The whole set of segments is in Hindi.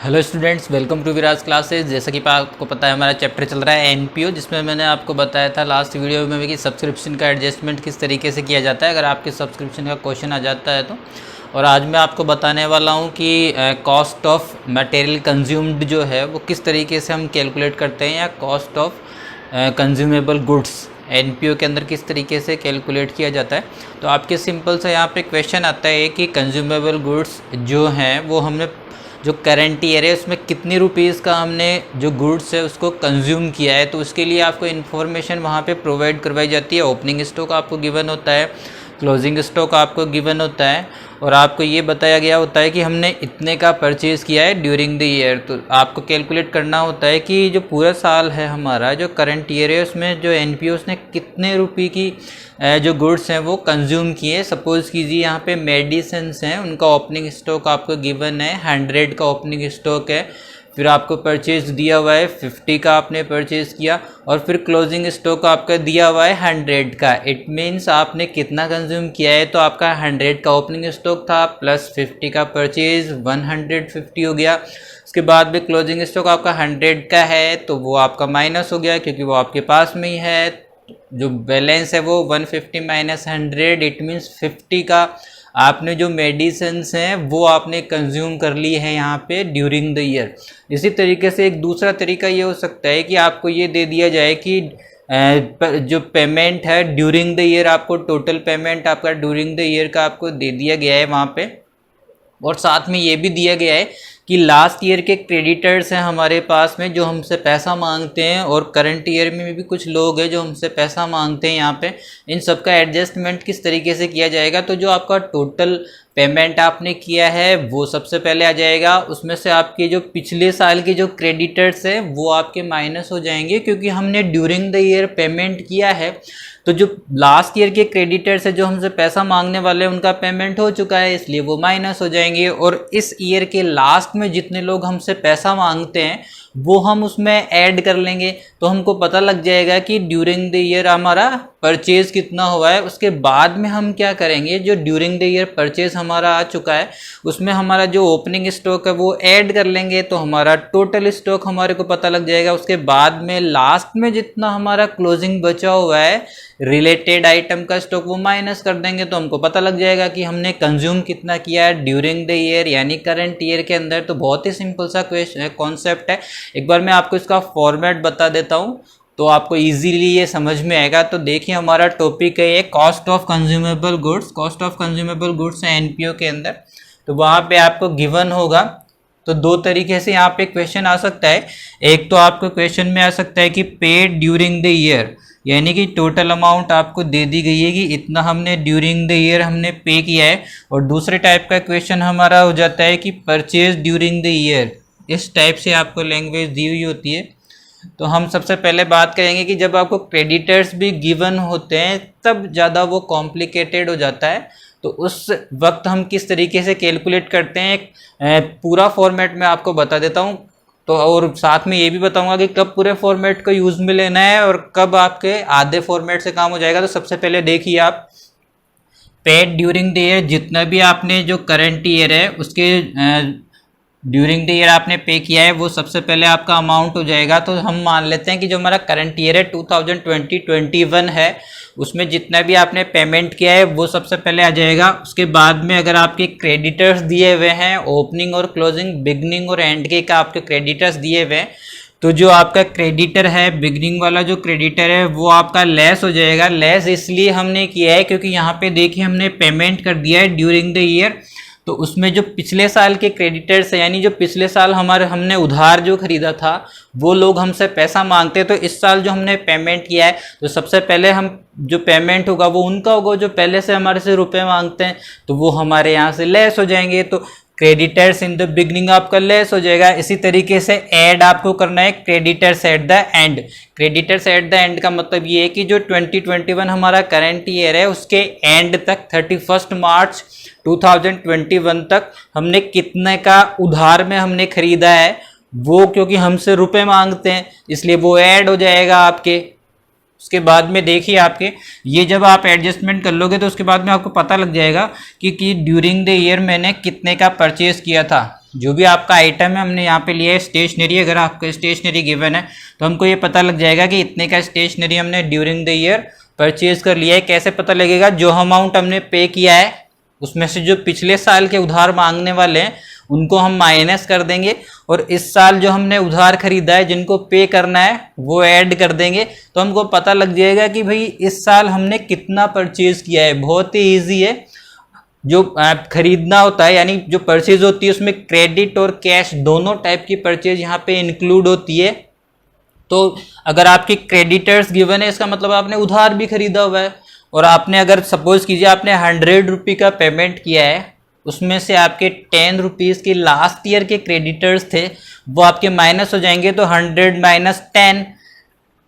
Hello students, welcome to Viraj classes. जैसा कि आपको पता है हमारा चैप्टर चल रहा है एनपीओ, जिसमें मैंने आपको बताया था लास्ट वीडियो में कि सब्सक्रिप्शन का एडजस्टमेंट किस तरीके से किया जाता है अगर आपके सब्सक्रिप्शन का क्वेश्चन आ जाता है तो। और आज मैं आपको बताने वाला हूं कि कॉस्ट ऑफ मटेरियल कंज्यूम्ड जो है वो किस तरीके से हम कैलकुलेट करते हैं, या cost of consumable goods NPO के अंदर किस तरीके से कैलकुलेट किया जाता है। तो आपके सिंपल सा यहाँ पे क्वेश्चन आता है कि कंज्यूमेबल गुड्स जो हैं वो हमने जो करंट ईयर है उसमें कितनी रुपीज़ का हमने जो गुड्स है उसको कंज्यूम किया है, तो उसके लिए आपको इन्फॉर्मेशन वहाँ पे प्रोवाइड करवाई जाती है। ओपनिंग स्टॉक आपको गिवन होता है, क्लोजिंग स्टॉक आपको गिवन होता है, और आपको ये बताया गया होता है कि हमने इतने का परचेज़ किया है ड्यूरिंग द ईयर। तो आपको कैलकुलेट करना होता है कि जो पूरा साल है हमारा, जो करंट ईयर है, उसमें जो एनपीओ ने कितने रुपये की जो गुड्स हैं वो कंज्यूम किए। सपोज़ कीजिए यहाँ पे मेडिसिन्स हैं, उनका ओपनिंग स्टॉक आपको गिवन है 100 का ओपनिंग स्टॉक है, फिर आपको परचेज दिया हुआ है 50 का आपने परचेज़ किया, और फिर क्लोजिंग स्टॉक आपका दिया हुआ है 100 का। इट मीन्स आपने कितना कंज्यूम किया है, तो आपका 100 का ओपनिंग स्टॉक था प्लस 50 का परचेज 150 हो गया। उसके बाद में क्लोजिंग स्टॉक आपका 100 का है तो वो आपका माइनस हो गया क्योंकि वो आपके पास में ही है। जो बैलेंस है वो 150 माइनस 100, इट मीन्स 50 का आपने जो मेडिसिन्स हैं वो आपने कंज्यूम कर ली है यहाँ पे ड्यूरिंग द ईयर। इसी तरीके से एक दूसरा तरीका ये हो सकता है कि आपको ये दे दिया जाए कि जो पेमेंट है ड्यूरिंग द ईयर, आपको टोटल पेमेंट आपका ड्यूरिंग द ईयर का आपको दे दिया गया है वहाँ पे, और साथ में ये भी दिया गया है कि लास्ट ईयर के क्रेडिटर्स हैं हमारे पास में जो हमसे पैसा मांगते हैं, और करंट ईयर में भी कुछ लोग हैं जो हमसे पैसा मांगते हैं यहाँ पे। इन सब का एडजस्टमेंट किस तरीके से किया जाएगा, तो जो आपका टोटल पेमेंट आपने किया है वो सबसे पहले आ जाएगा, उसमें से आपके जो पिछले साल के जो क्रेडिटर्स हैं वो आपके माइनस हो जाएंगे क्योंकि हमने ड्यूरिंग द ईयर पेमेंट किया है। तो जो लास्ट ईयर के क्रेडिटर्स है जो हमसे पैसा मांगने वाले हैं उनका पेमेंट हो चुका है, इसलिए वो माइनस हो जाएंगे। और इस ईयर के लास्ट में जितने लोग हमसे पैसा मांगते हैं वो हम उसमें ऐड कर लेंगे, तो हमको पता लग जाएगा कि ड्यूरिंग द ईयर हमारा परचेज कितना हुआ है। उसके बाद में हम क्या करेंगे, जो ड्यूरिंग द ईयर परचेज हमारा आ चुका है उसमें हमारा जो ओपनिंग स्टॉक है वो ऐड कर लेंगे, तो हमारा टोटल स्टॉक हमारे को पता लग जाएगा। उसके बाद में लास्ट में जितना हमारा क्लोजिंग बचा हुआ है रिलेटेड आइटम का स्टॉक वो माइनस कर देंगे, तो हमको पता लग जाएगा कि हमने कंज्यूम कितना किया है ड्यूरिंग द ईयर यानी करंट ईयर के अंदर। तो बहुत ही सिंपल सा क्वेश्चन कॉन्सेप्ट है। एक बार मैं आपको इसका फॉर्मेट बता देता हूँ तो आपको इजीली ये समझ में आएगा। तो देखिए हमारा टॉपिक है ये cost of consumable goods. Cost of consumable goods है एनपीओ के अंदर, तो वहाँ पे आपको गिवन होगा। तो दो तरीके से यहाँ पे क्वेश्चन आ सकता है। एक तो आपको क्वेश्चन में आ सकता है कि पेड ड्यूरिंग द ईयर, यानी कि टोटल अमाउंट आपको दे दी गई है कि इतना हमने ड्यूरिंग द ईयर हमने पे किया है। और दूसरे टाइप का क्वेश्चन हमारा हो जाता है कि परचेज ड्यूरिंग द ईयर। इस टाइप से आपको लैंग्वेज दी हुई होती है। तो हम सबसे पहले बात करेंगे कि जब आपको क्रेडिटर्स भी गिवन होते हैं तब ज़्यादा वो कॉम्प्लिकेटेड हो जाता है, तो उस वक्त हम किस तरीके से कैलकुलेट करते हैं एक पूरा फॉर्मेट में आपको बता देता हूँ। तो और साथ में ये भी बताऊंगा कि कब पूरे फॉर्मेट को यूज़ में लेना है और कब आपके आधे फॉर्मेट से काम हो जाएगा। तो सबसे पहले देखिए आप पेड ड्यूरिंग द ईयर, जितना भी आपने जो करंट ईयर है उसके ड्यूरिंग द ईयर आपने पे किया है वो सबसे पहले आपका अमाउंट हो जाएगा। तो हम मान लेते हैं कि जो हमारा करंट ईयर है 2020-21 है, उसमें जितना भी आपने पेमेंट किया है वो सबसे पहले आ जाएगा। उसके बाद में अगर आपके क्रेडिटर्स दिए हुए हैं ओपनिंग और क्लोजिंग, बिगनिंग और एंड के का आपके क्रेडिटर्स दिए हुए हैं, तो जो आपका क्रेडिटर है बिगनिंग वाला जो क्रेडिटर है वो आपका लेस हो जाएगा। लेस इसलिए हमने किया है क्योंकि यहाँ पे देखिए हमने पेमेंट कर दिया है ड्यूरिंग द ईयर, तो उसमें जो पिछले साल के क्रेडिटर्स हैं यानी जो पिछले साल हमने उधार जो खरीदा था वो लोग हमसे पैसा मांगते हैं, तो इस साल जो हमने पेमेंट किया है तो सबसे पहले हम जो पेमेंट होगा वो उनका होगा जो पहले से हमारे से रुपए मांगते हैं, तो वो हमारे यहाँ से लेस हो जाएंगे। तो क्रेडिटर्स इन द बिगनिंग आपका लेस हो जाएगा। इसी तरीके से ऐड आपको करना है creditors at the end. Creditors at the end का मतलब ये है कि जो 2021 हमारा करंट ईयर है उसके एंड तक 31 मार्च 2021 तक हमने कितने का उधार में हमने खरीदा है वो, क्योंकि हमसे रुपए मांगते हैं इसलिए वो ऐड हो जाएगा आपके। उसके बाद में देखिए आपके ये जब आप एडजस्टमेंट कर लोगे तो उसके बाद में आपको पता लग जाएगा कि ड्यूरिंग द ईयर मैंने कितने का परचेज किया था। जो भी आपका आइटम है हमने यहाँ पे लिया है स्टेशनरी। अगर आपको स्टेशनरी गिवन है तो हमको ये पता लग जाएगा कि इतने का स्टेशनरी हमने ड्यूरिंग द ईयर परचेज कर लिया है। कैसे पता लगेगा? जो अमाउंट हमने पे किया है उसमें से जो पिछले साल के उधार मांगने वाले हैं उनको हम माइनस कर देंगे, और इस साल जो हमने उधार खरीदा है जिनको पे करना है वो ऐड कर देंगे, तो हमको पता लग जाएगा कि भाई इस साल हमने कितना परचेज किया है। बहुत ही ईजी है। जो खरीदना होता है यानी जो परचेज होती है उसमें क्रेडिट और कैश दोनों टाइप की परचेज यहाँ पे इंक्लूड होती है। तो अगर आपके क्रेडिटर्स गिवन है इसका मतलब आपने उधार भी खरीदा हुआ है, और आपने अगर सपोज कीजिए आपने 100 रुपये का पेमेंट किया है, उसमें से आपके 10 रुपीज़ के लास्ट ईयर के क्रेडिटर्स थे वो आपके माइनस हो जाएंगे। तो 100 माइनस 10,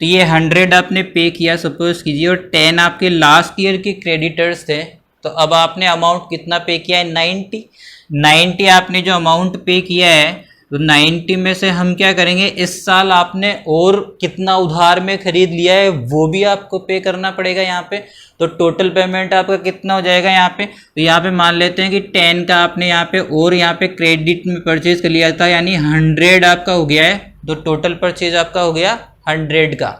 तो ये 100 आपने पे किया सपोज कीजिए, और 10 आपके लास्ट ईयर के क्रेडिटर्स थे। तो अब आपने अमाउंट कितना पे किया है? 90 आपने जो अमाउंट पे किया है, तो 90 में से हम क्या करेंगे, इस साल आपने और कितना उधार में खरीद लिया है वो भी आपको पे करना पड़ेगा यहाँ पे। तो टोटल पेमेंट आपका कितना हो जाएगा यहाँ पे? तो यहाँ पे मान लेते हैं कि 10 का आपने यहाँ पे और यहाँ पे क्रेडिट में परचेज कर लिया था, यानी 100 आपका हो गया है। तो टोटल परचेज आपका हो गया 100 का।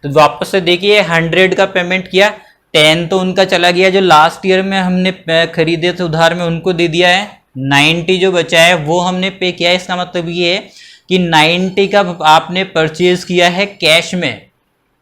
तो वापस से देखिए 100 का पेमेंट किया, 10 तो उनका चला गया जो लास्ट ईयर में हमने खरीदे थे उधार में, उनको दे दिया है। 90 जो बचा है वो हमने पे किया है। इसका मतलब ये है कि 90 का आपने परचेज किया है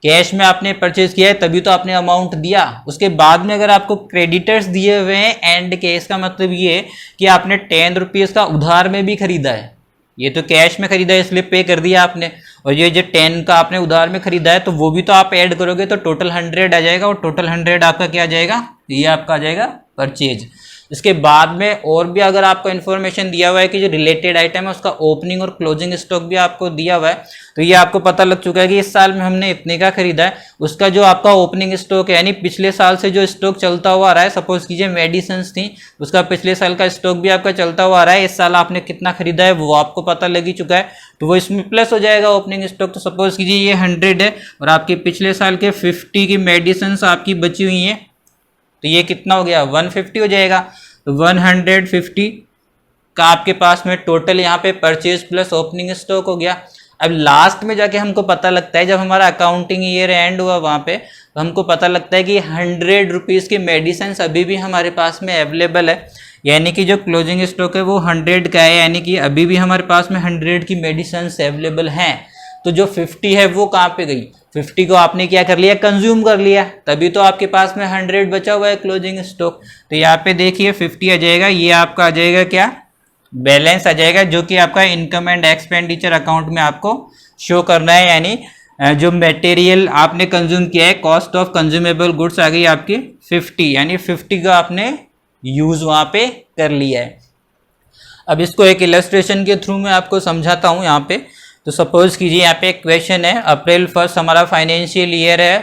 कैश में आपने परचेज किया है, तभी तो आपने अमाउंट दिया। उसके बाद में अगर आपको क्रेडिटर्स दिए हुए हैं एंड के, इसका मतलब ये है कि आपने 10 रुपीज़ का उधार में भी खरीदा है। ये तो कैश में खरीदा है इसलिए पे कर दिया आपने, और ये जो 10 का आपने उधार में खरीदा है तो वो भी तो आप ऐड करोगे तो टोटल 100 आ जाएगा, और टोटल 100 आपका क्या आ जाएगा? ये आपका आ जाएगा परचेज। इसके बाद में और भी अगर आपको इन्फॉर्मेशन दिया हुआ है कि जो रिलेटेड आइटम है उसका ओपनिंग और क्लोजिंग स्टॉक भी आपको दिया हुआ है, तो ये आपको पता लग चुका है कि इस साल में हमने इतने का खरीदा है। उसका जो आपका ओपनिंग स्टॉक है यानी पिछले साल से जो स्टॉक चलता हुआ आ रहा है, सपोज कीजिए मेडिसिन थी, उसका पिछले साल का स्टॉक भी आपका चलता हुआ आ रहा है, इस साल आपने कितना खरीदा है वो आपको पता लग ही चुका है, तो वो इसमें प्लस हो जाएगा ओपनिंग स्टॉक। तो सपोज कीजिए ये 100 है और आपके पिछले साल के 50 की मेडिसिन आपकी बची हुई हैं, तो ये कितना हो गया? 150 हो जाएगा। तो 150 का आपके पास में टोटल यहाँ पे परचेज प्लस ओपनिंग स्टॉक हो गया। अब लास्ट में जाके हमको पता लगता है, जब हमारा अकाउंटिंग ईयर एंड हुआ वहाँ पे, तो हमको पता लगता है कि 100 रुपीज़ की मेडिसिन अभी भी हमारे पास में अवेलेबल है, यानी कि जो क्लोजिंग स्टॉक है वो 100 का है, यानी कि अभी भी हमारे पास में 100 की मेडिसिन अवेलेबल हैं। तो जो 50 है वो कहाँ पे गई? 50 को आपने क्या कर लिया? कंज्यूम कर लिया, तभी तो आपके पास में 100 बचा हुआ है क्लोजिंग स्टॉक। तो यहाँ पे देखिए 50 आ जाएगा, ये आपका आ जाएगा क्या? बैलेंस आ जाएगा, जो कि आपका इनकम एंड एक्सपेंडिचर अकाउंट में आपको शो करना है। यानी जो मटेरियल आपने कंज्यूम किया है, कॉस्ट ऑफ कंज्यूमेबल गुड्स आ गई आपकी 50, यानी 50 का आपने यूज वहाँ पे कर लिया है। अब इसको एक इलस्ट्रेशन के थ्रू मैं आपको समझाता हूँ यहाँ पे। तो सपोज कीजिए यहाँ पे एक क्वेश्चन है, अप्रैल 1 हमारा फाइनेंशियल ईयर है,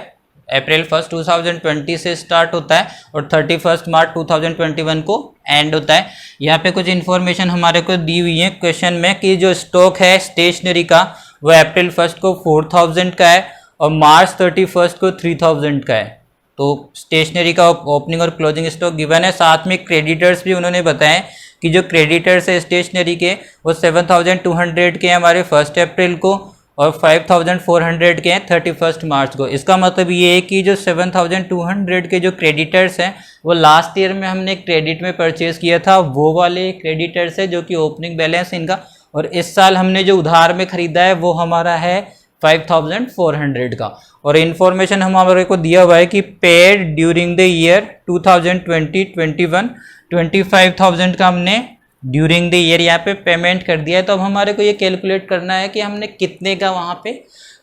अप्रैल 1 2020 से स्टार्ट होता है और 31 मार्च 2021 को एंड होता है। यहाँ पे कुछ इन्फॉर्मेशन हमारे को दी हुई है क्वेश्चन में कि जो स्टॉक है स्टेशनरी का वो अप्रैल 1 को 4000 का है और मार्च 31 को 3000 का है। तो स्टेशनरी का ओपनिंग और क्लोजिंग स्टॉक गिवन है। साथ में क्रेडिटर्स भी उन्होंने बताए कि जो क्रेडिटर्स है स्टेशनरी के वो 7200 के हैं हमारे 1 अप्रैल को और 5400 के हैं 31 मार्च को। इसका मतलब ये है कि जो 7200 के जो क्रेडिटर्स हैं वो लास्ट ईयर में हमने क्रेडिट में परचेज किया था, वो वाले क्रेडिटर्स है जो कि ओपनिंग बैलेंस इनका, और इस साल हमने जो उधार में खरीदा है वो हमारा है 5400 का। और इन्फॉर्मेशन हमारे को दिया हुआ है कि पेड ड्यूरिंग द ईयर 2020-21 25,000 का हमने ड्यूरिंग द ईयर यहाँ पे पेमेंट कर दिया है। तो अब हमारे को ये कैलकुलेट करना है कि हमने कितने का वहाँ पे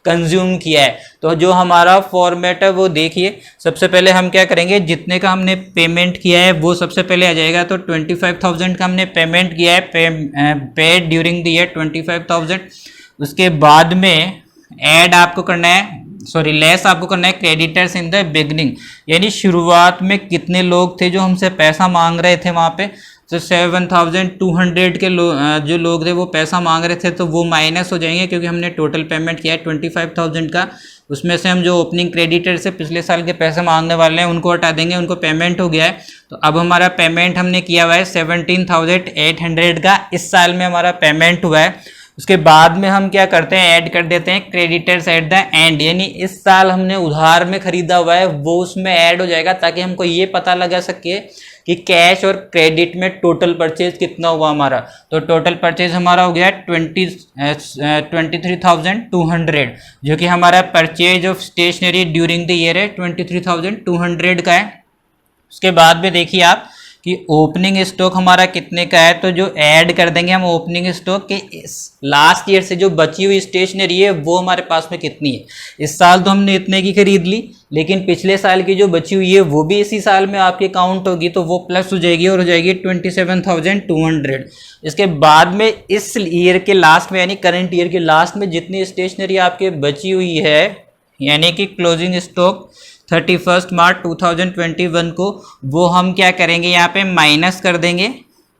कंज्यूम किया है। तो जो हमारा फॉर्मेट है वो देखिए, सबसे पहले हम क्या करेंगे, जितने का हमने पेमेंट किया है वो सबसे पहले आ जाएगा। तो 25,000 का हमने पेमेंट किया है, पेड ड्यूरिंग द ईयर 25,000। उसके बाद में ऐड आपको करना है, लेस आपको करना है क्रेडिटर्स इन द बिगनिंग, यानी शुरुआत में कितने लोग थे जो हमसे पैसा मांग रहे थे वहाँ पे, तो 7,200 के जो लोग थे वो पैसा मांग रहे थे, तो वो माइनस हो जाएंगे क्योंकि हमने टोटल पेमेंट किया है 25,000 का। उसमें से हम जो ओपनिंग क्रेडिटर से पिछले साल के पैसे मांगने वाले हैं उनको हटा देंगे, उनको पेमेंट हो गया है। तो अब हमारा पेमेंट हमने किया हुआ है 17,800 का, इस साल में हमारा पेमेंट हुआ है। उसके बाद में हम क्या करते हैं, ऐड कर देते हैं क्रेडिटर्स एट द एंड, यानी इस साल हमने उधार में खरीदा हुआ है वो उसमें ऐड हो जाएगा, ताकि हमको ये पता लगा सके कि कैश और क्रेडिट में टोटल परचेज कितना हुआ हमारा। तो टोटल परचेज हमारा हो गया 23,200, जो कि हमारा purchase of stationery during the year है 23,200 का है। उसके बाद में देखिए आप कि ओपनिंग स्टॉक हमारा कितने का है, तो जो ऐड कर देंगे हम ओपनिंग स्टॉक के लास्ट ईयर से जो बची हुई स्टेशनरी है वो हमारे पास में कितनी है। इस साल तो हमने इतने की खरीद ली, लेकिन पिछले साल की जो बची हुई है वो भी इसी साल में आपके काउंट होगी, तो वो प्लस हो जाएगी और हो जाएगी 27,200। इसके बाद में इस ईयर के लास्ट में, यानी करंट ईयर के लास्ट में जितनी स्टेशनरी आपके बची हुई है, यानी कि क्लोजिंग स्टॉक 31 मार्च 2021 को, वो हम क्या करेंगे यहाँ पे माइनस कर देंगे।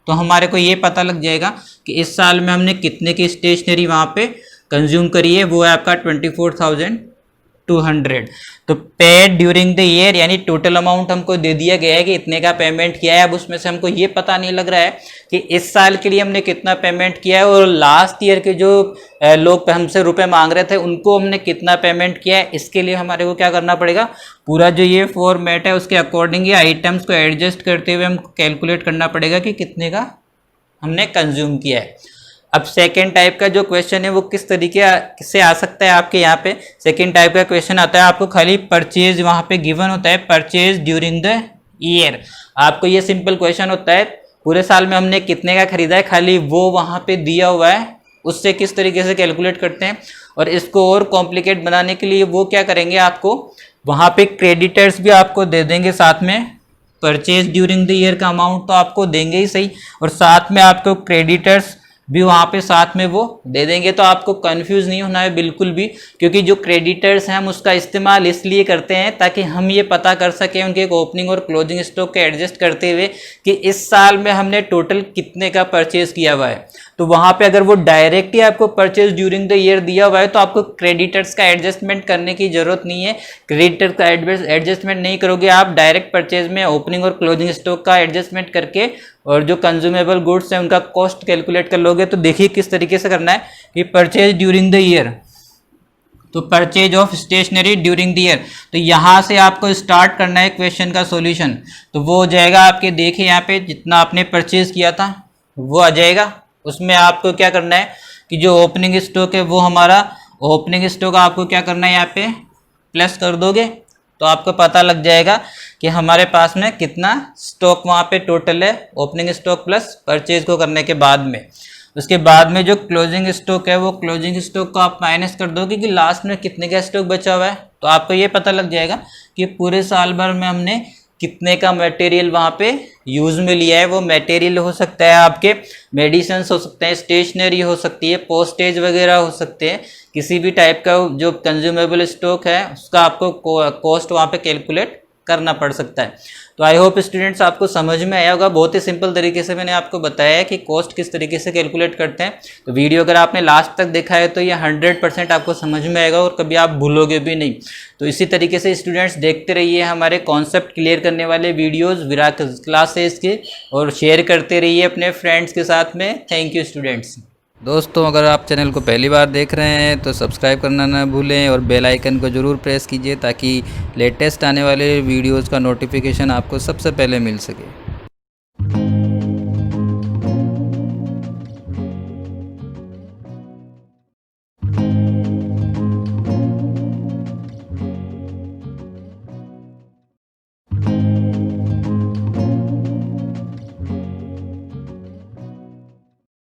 तो हमारे को ये पता लग जाएगा कि इस साल में हमने कितने की स्टेशनरी वहाँ पे कंज्यूम करी है, वो है आपका 24,200। तो पेड ड्यूरिंग द ईयर, यानी टोटल अमाउंट हमको दे दिया गया है कि इतने का पेमेंट किया है। अब उसमें से हमको ये पता नहीं लग रहा है कि इस साल के लिए हमने कितना पेमेंट किया है और लास्ट ईयर के जो लोग हमसे रुपए मांग रहे थे उनको हमने कितना पेमेंट किया है। इसके लिए हमारे को क्या करना पड़ेगा, पूरा जो ये फॉर्मेट है उसके अकॉर्डिंग ये आइटम्स को एडजस्ट करते हुए हमको कैलकुलेट करना पड़ेगा कि कितने का हमने कंज्यूम किया है। अब सेकेंड टाइप का जो क्वेश्चन है वो किस तरीके से आ सकता है आपके यहाँ पे। सेकेंड टाइप का क्वेश्चन आता है, आपको खाली परचेज वहाँ पे गिवन होता है, परचेज ड्यूरिंग द ईयर। आपको ये सिंपल क्वेश्चन होता है पूरे साल में हमने कितने का खरीदा है, खाली वो वहाँ पे दिया हुआ है, उससे किस तरीके से कैलकुलेट करते हैं। और इसको और कॉम्प्लिकेट बनाने के लिए वो क्या करेंगे, आपको वहाँ पे क्रेडिटर्स भी आपको दे देंगे साथ में। परचेज ड्यूरिंग द ईयर का अमाउंट तो आपको देंगे ही सही, और साथ में आपको क्रेडिटर्स भी वहाँ पे साथ में वो दे देंगे। तो आपको कंफ्यूज नहीं होना है बिल्कुल भी, क्योंकि जो क्रेडिटर्स हैं हम उसका इस्तेमाल इसलिए करते हैं ताकि हम ये पता कर सकें उनके एक ओपनिंग और क्लोजिंग स्टॉक के एडजस्ट करते हुए कि इस साल में हमने टोटल कितने का परचेज किया हुआ है। तो वहाँ पे अगर वो डायरेक्ट ही आपको परचेज ड्यूरिंग द ईयर दिया हुआ है तो आपको क्रेडिटर्स का एडजस्टमेंट करने की जरूरत नहीं है। क्रेडिटर का एडजस्टमेंट नहीं करोगे आप, डायरेक्ट परचेज में ओपनिंग और क्लोजिंग स्टॉक का एडजस्टमेंट करके और जो कंज्यूमेबल गुड्स हैं उनका कॉस्ट कैलकुलेट कर लोगे। तो देखिए किस तरीके से करना है कि परचेज ड्यूरिंग द ईयर, तो purchase of stationery during the year, तो यहाँ से आपको स्टार्ट करना है क्वेश्चन का सॉल्यूशन। तो वो हो जाएगा आपके, देखिए यहाँ पे जितना आपने परचेज किया था वो आ जाएगा। उसमें आपको क्या करना है कि जो ओपनिंग स्टॉक है वो हमारा ओपनिंग स्टॉक आपको क्या करना है यहाँ पे प्लस कर दोगे, तो आपको पता लग जाएगा कि हमारे पास में कितना स्टॉक वहाँ पे टोटल है, ओपनिंग स्टॉक प्लस परचेज को करने के बाद में। उसके बाद में जो क्लोजिंग स्टॉक है वो क्लोजिंग स्टॉक को आप माइनस कर दोगे कि लास्ट में कितने का स्टॉक बचा हुआ है। तो आपको ये पता लग जाएगा कि पूरे साल भर में हमने कितने का मटेरियल वहाँ पे यूज़ में लिया है। वो मटेरियल हो सकता है आपके मेडिसिन्स हो सकते हैं, स्टेशनरी हो सकती है, पोस्टेज वगैरह हो सकते हैं, किसी भी टाइप का जो कंज्यूमेबल स्टॉक है उसका आपको कॉस्ट वहाँ पे कैलकुलेट करना पड़ सकता है। तो आई होप स्टूडेंट्स आपको समझ में आया होगा। बहुत ही सिंपल तरीके से मैंने आपको बताया है कि कॉस्ट किस तरीके से कैलकुलेट करते हैं। तो वीडियो अगर आपने लास्ट तक देखा है तो ये 100% आपको समझ में आएगा और कभी आप भूलोगे भी नहीं। तो इसी तरीके से स्टूडेंट्स देखते रहिए हमारे कॉन्सेप्ट क्लियर करने वाले वीडियोज़ विराट क्लासेस के, और शेयर करते रहिए अपने फ्रेंड्स के साथ में। Thank you students. दोस्तों, अगर आप चैनल को पहली बार देख रहे हैं तो सब्सक्राइब करना ना भूलें और बेल आइकन को ज़रूर प्रेस कीजिए ताकि लेटेस्ट आने वाले वीडियोज़ का नोटिफिकेशन आपको सबसे पहले मिल सके।